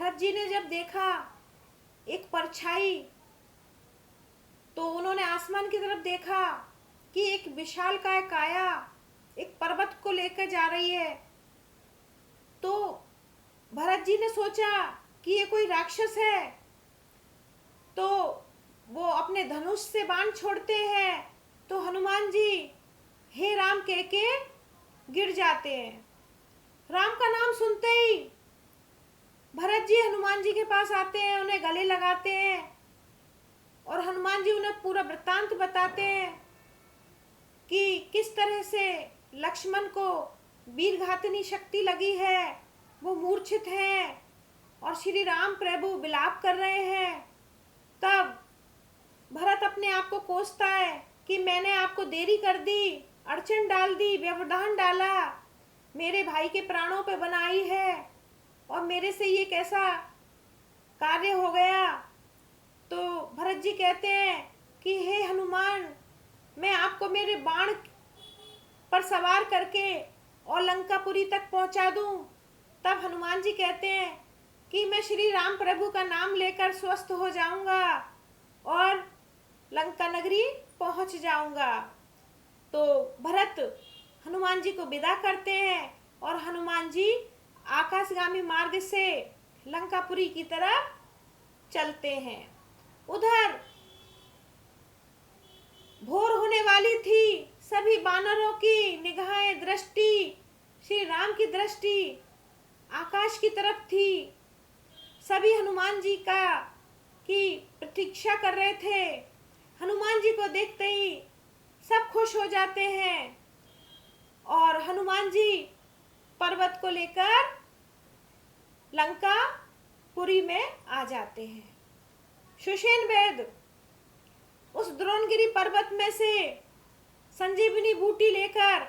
भरत जी ने जब देखा एक परछाई, तो उन्होंने आसमान की तरफ देखा कि एक विशालकाय काया एक पर्वत को लेकर जा रही है। तो भरत जी ने सोचा कि ये कोई राक्षस है, तो वो अपने धनुष से बाण छोड़ते हैं, तो हनुमान जी हे राम कह के गिर जाते हैं। राम का नाम सुनते ही भरत जी हनुमान जी के पास आते हैं, उन्हें गले लगाते हैं और हनुमान जी उन्हें पूरा वृत्तांत बताते हैं कि किस तरह से लक्ष्मण को वीरघातनी शक्ति लगी है, वो मूर्छित हैं और श्री राम प्रभु विलाप कर रहे हैं। तब भरत अपने आप को कोसता है कि मैंने आपको देरी कर दी, अड़चन डाल दी, व्यवधान डाला, मेरे भाई के प्राणों पे बनाई है और मेरे से ये कैसा कार्य हो गया। तो भरत जी कहते हैं कि हे हनुमान, मैं आपको मेरे बाण पर सवार करके और लंकापुरी तक पहुंचा दूं। तब हनुमान जी कहते हैं कि मैं श्री राम प्रभु का नाम लेकर स्वस्थ हो जाऊंगा और लंका नगरी पहुंच जाऊंगा। तो भरत हनुमान जी को विदा करते हैं और हनुमान जी आकाशगामी मार्ग से लंकापुरी की तरफ चलते हैं। उधर भोर होने वाली थी, सभी बानरों की निगाहें, दृष्टि, श्री राम की दृष्टि आकाश की तरफ थी। सभी हनुमान जी का की प्रतीक्षा कर रहे थे। हनुमान जी को देखते ही सब खुश हो जाते हैं और हनुमान जी पर्वत को लेकर लंका पुरी में आ जाते हैं। सुषेण वेद उस द्रोणगिरी पर्वत में से संजीवनी बूटी लेकर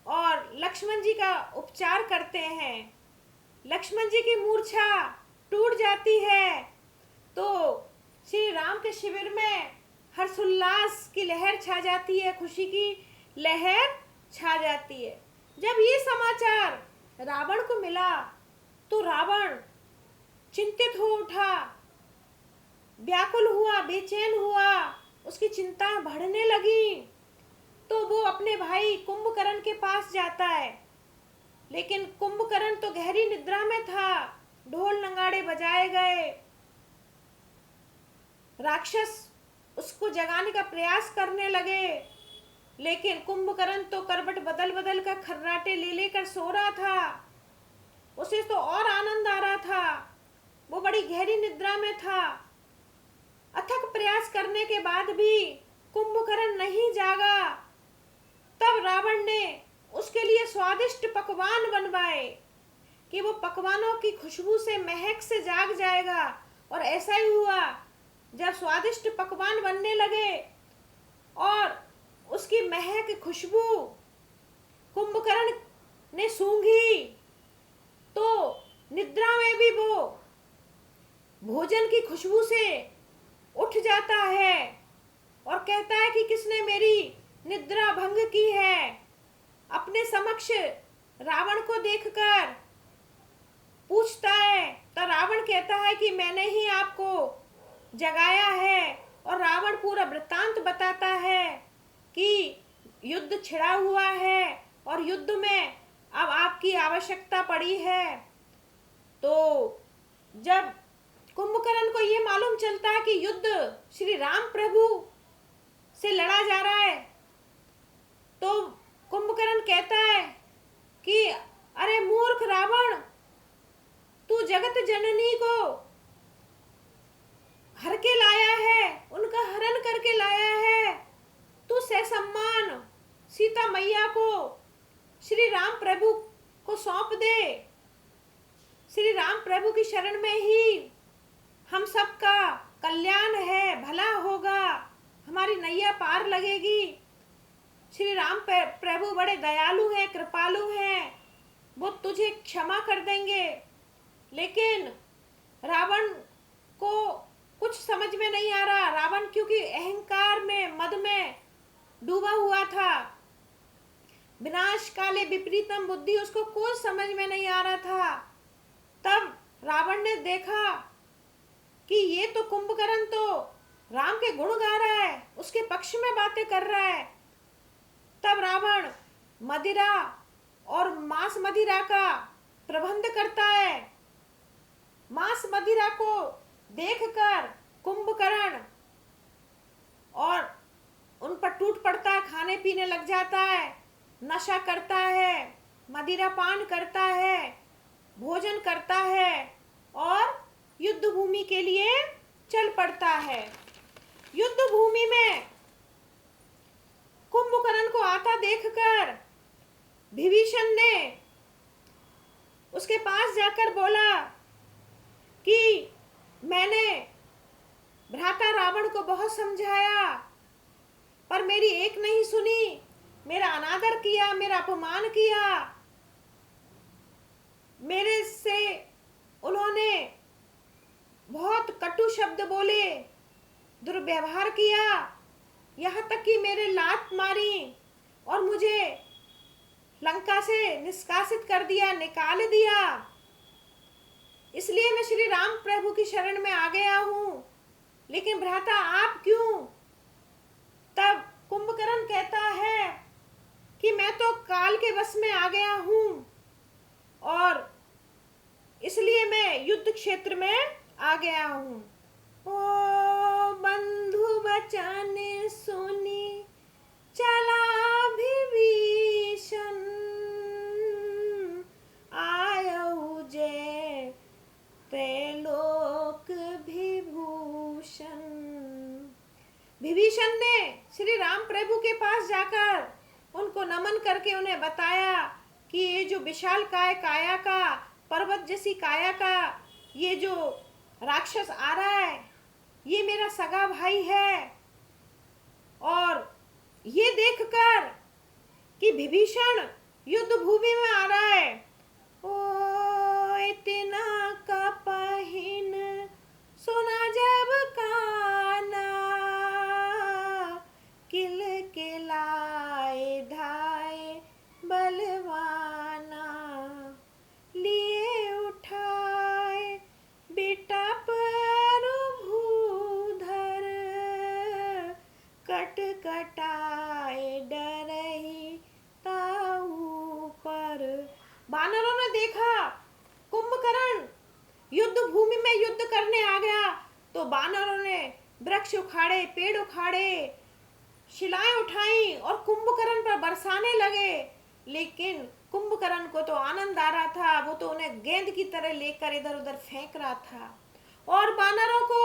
और लक्ष्मण जी का उपचार करते हैं। लक्ष्मण जी की मूर्छा टूट जाती है, तो श्री राम के शिविर में हर्षोल्लास की लहर छा जाती है, खुशी की लहर छा जाती है। जब ये समाचार रावण को मिला तो रावण चिंतित हो उठा, व्याकुल हुआ, बेचैन हुआ, उसकी चिंता बढ़ने लगी। तो वो अपने भाई कुंभकर्ण के पास जाता है, लेकिन कुंभकर्ण तो गहरी निद्रा में था। ढोल नगाड़े बजाए गए, राक्षस उसको जगाने का प्रयास करने लगे, लेकिन कुंभकर्ण तो करवट बदल बदल कर खर्राटे ले लेकर सो रहा था। उसे तो और आनंद आ रहा था, वो बड़ी गहरी निद्रा में था। अथक प्रयास करने के बाद भी कुंभकर्ण नहीं जागा। तब रावण ने उसके लिए स्वादिष्ट पकवान बनवाए कि वो पकवानों की खुशबू से, महक से जाग जाएगा। और ऐसा ही हुआ, जब स्वादिष्ट पकवान बनने लगे और उसकी महक, खुशबू कुंभकर्ण ने सूंघी, तो निद्रा में भी वो भोजन की खुशबू से उठ जाता है और कहता है कि किसने मेरी निद्रा भंग की है। अपने समक्ष रावण को देखकर पूछता है, तो रावण कहता है कि मैंने ही आपको जगाया है। और रावण पूरा वृत्तांत बताता है कि युद्ध छिड़ा हुआ है और युद्ध में अब आपकी आवश्यकता पड़ी है। तो जब कुंभकर्ण को ये मालूम चलता है कि युद्ध श्री राम प्रभु से लड़ा जा रहा है, तो कुंभकर्ण कहता है कि अरे मूर्ख रावण, तू जगत जननी को हर के लाया है, उनका हरण करके लाया है। तू ससम्मान सीता मैया को श्री राम प्रभु को सौंप दे। श्री राम प्रभु की शरण में ही हम सबका कल्याण है, भला होगा, हमारी नैया पार लगेगी। श्री राम प्रभु बड़े दयालु हैं, कृपालु हैं, वो तुझे क्षमा कर देंगे। लेकिन रावण को कुछ समझ में नहीं आ रहा। रावण क्योंकि अहंकार में, मद में डूबा हुआ था, विनाश काले विपरीतम बुद्धि उसको कुछ समझ में नहीं आ रहा था। तब रावण ने देखा कि ये तो कुंभकर्ण तो राम के गुण गा रहा है, उसके पक्ष में बातें कर रहा है, तब रावण मदिरा और मांस मदिरा का प्रबंध करता है। मांस मदिरा को देखकर कुंभकर्ण और उन पर टूट पड़ता है, खाने पीने लग जाता है, नशा करता है, मदिरा पान करता है, भोजन करता है और युद्ध भूमि के लिए चल पड़ता है। युद्ध भूमि में कुंभकर्ण को आता देखकर विभीषण ने उसके पास जाकर बोला कि मैंने भ्राता रावण को बहुत समझाया, पर मेरी एक नहीं सुनी, मेरा अनादर किया, मेरा अपमान किया, मेरे से उन्होंने बहुत कटु शब्द बोले, दुर्व्यवहार किया, यहाँ तक कि मेरे लात मारी और मुझे लंका से निष्कासित कर दिया, निकाल दिया। इसलिए मैं श्री राम प्रभु की शरण में आ गया हूँ, लेकिन भ्राता आप क्यों? तब कुंभकर्ण कहता है कि मैं तो काल के वश में आ गया हूँ और इसलिए मैं युद्ध क्षेत्र में आ गया हूँ। ओ बंधु वचन सुनी चला विभीषण, आयऊ जय त्रैलोक विभूषण। विभीषण ने श्री राम प्रभु के पास जाकर उनको नमन करके उन्हें बताया कि ये जो विशाल काया का, पर्वत जैसी काया का ये जो राक्षस आ रहा है, ये मेरा सगा भाई है। और ये देखकर कि विभीषण युद्ध भूमि में आ रहा है, ओ इतना का पहिन सुना जब काना, किल किलाए धाए बलवाना, लिए उठाए बेटा पर भूधर, कट कटाए डरही ताऊ पर। बानरों ने देखा कुंभकर्ण युद्ध भूमि में युद्ध करने आ गया, तो बानरों ने वृक्ष उखाड़े, पेड़ उखाड़े, शिलाएं उठाई और कुंभकर्ण पर बरसाने लगे। लेकिन कुंभकर्ण को तो आनंद आ रहा था, वो तो उन्हें गेंद की तरह लेकर इधर उधर फेंक रहा था और बानरों को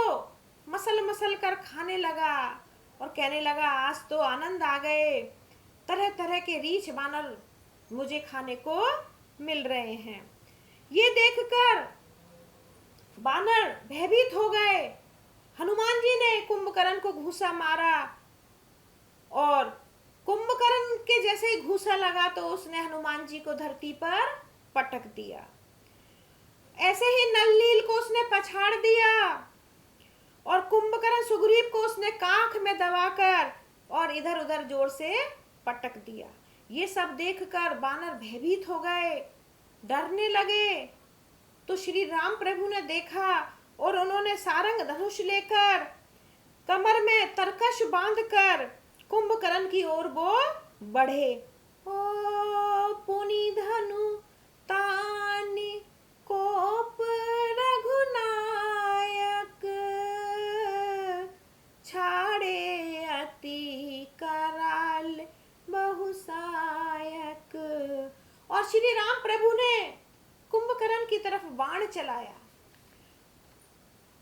मसल मसल कर खाने लगा और कहने लगा, आज तो आनंद आ गए, तरह तरह के रीछ बानर मुझे खाने को मिल रहे हैं। ये देखकर बानर भयभीत हो गए। हनुमान जी ने कुंभकर्ण को घूंसा मारा और कुंभकर्ण के जैसे ही घूंसा लगा तो उसने हनुमान जी को धरती पर पटक दिया। ऐसे ही नल नील को उसने पछाड़ दिया और कुंभकर्ण सुग्रीव को उसने कांख में दबाकर और इधर उधर जोर से पटक दिया। ये सब देखकर बानर भयभीत हो गए, डरने लगे। तो श्री राम प्रभु ने देखा और उन्होंने सारंग धनुष लेकर कमर में तरकश बांधकर कुंभकर्ण की ओर वो बढ़े। ओ पुनि धनु तानि कोप रघुनायक, छाड़े अति कराल बहुसायक। और श्री राम प्रभु ने कुंभकर्ण की तरफ बाण चलाया।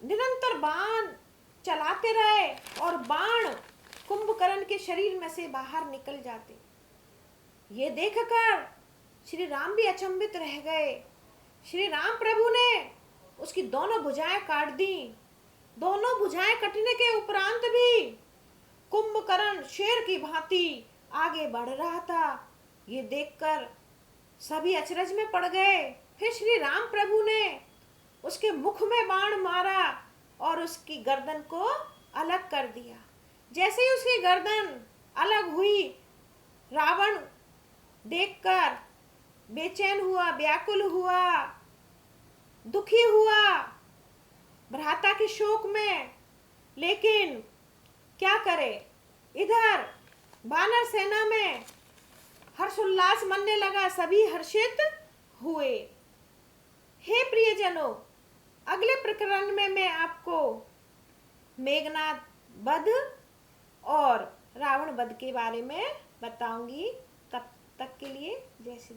निरंतर बाण चलाते रहे और बाण कुंभकर्ण के शरीर में से बाहर निकल जाते। ये देखकर श्री राम भी अचंभित रह गए। श्री राम प्रभु ने उसकी दोनों भुजाएं काट दी। दोनों भुजाएं कटने के उपरांत भी कुंभकर्ण शेर की भांति आगे बढ़ रहा था। ये देखकर सभी अचरज में पड़ गए। फिर श्री राम प्रभु ने उसके मुख में बाण मारा और उसकी गर्दन को अलग कर दिया। जैसे ही उसकी गर्दन अलग हुई, रावण देखकर बेचैन हुआ, व्याकुल हुआ, दुखी हुआ भ्राता के शोक में। लेकिन क्या करे, इधर वानर सेना में हर्षोल्लास मनने लगा, सभी हर्षित हुए। हे प्रियजनों, अगले प्रकरण में मैं आपको मेघनाद वध और रावण वध के बारे में बताऊंगी। तब तक के लिए जय श्री